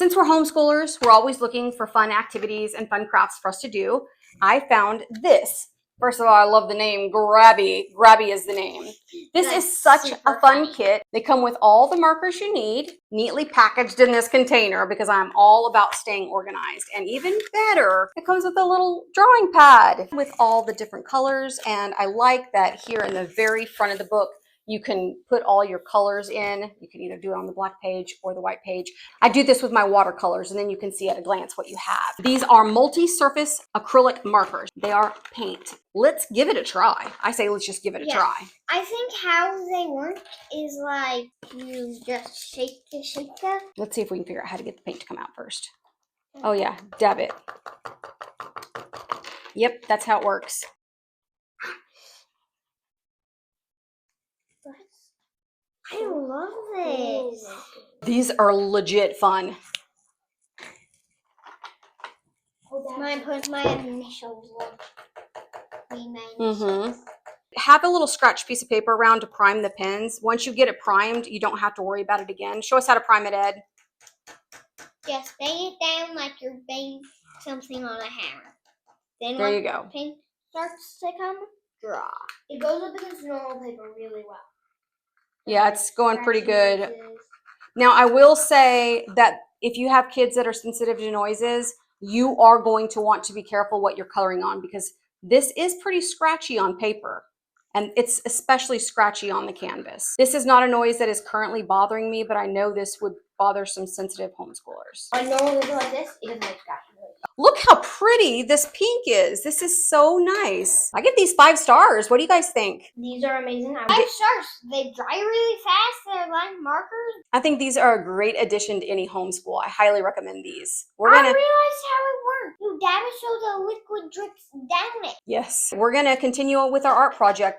Since we're homeschoolers, we're always looking for fun activities and fun crafts for us to do. I found this. First of all, I love the name Grabie. Grabie is the name. This is such a fun kit. They come with all the markers you need, neatly packaged in this container because I'm all about staying organized. And even better, it comes with a little drawing pad with all the different colors. And I like that here in the very front of the book, you can put all your colors in. You can either do it on the black page or the white page. I do this with my watercolors, and then you can see at a glance what you have. These are multi-surface acrylic markers. They are paint. Let's give it a try. I say let's just give it a try. I think how they work is like you just shake it. Let's see if we can figure out how to get the paint to come out first. Oh yeah, dab it. Yep, that's how it works. I love this. These are legit fun. Mine puts my initials on. Have a little scratch piece of paper around to prime the pens. Once you get it primed, you don't have to worry about it again. Show us how to prime it, Ed. Just bang it down like you're banging something on a hammer. Then there you go. Paint starts to come, draw. It goes up against normal paper really well. Yeah, it's going pretty good. Now, I will say that if you have kids that are sensitive to noises, you are going to want to be careful what you're coloring on because this is pretty scratchy on paper. And it's especially scratchy on the canvas. This is not a noise that is currently bothering me, but I know this would bother some sensitive homeschoolers. On normal paper like this, it doesn't make scratchy noise. Look how pretty this pink is. This is so nice. I give these 5 stars. What do you guys think? These are amazing. 5 stars. They dry really fast. They're like markers. I think these are a great addition to any homeschool. I highly recommend these. I realized how it works. You dab it so the liquid drips down it. Yes. We're gonna continue with our art project.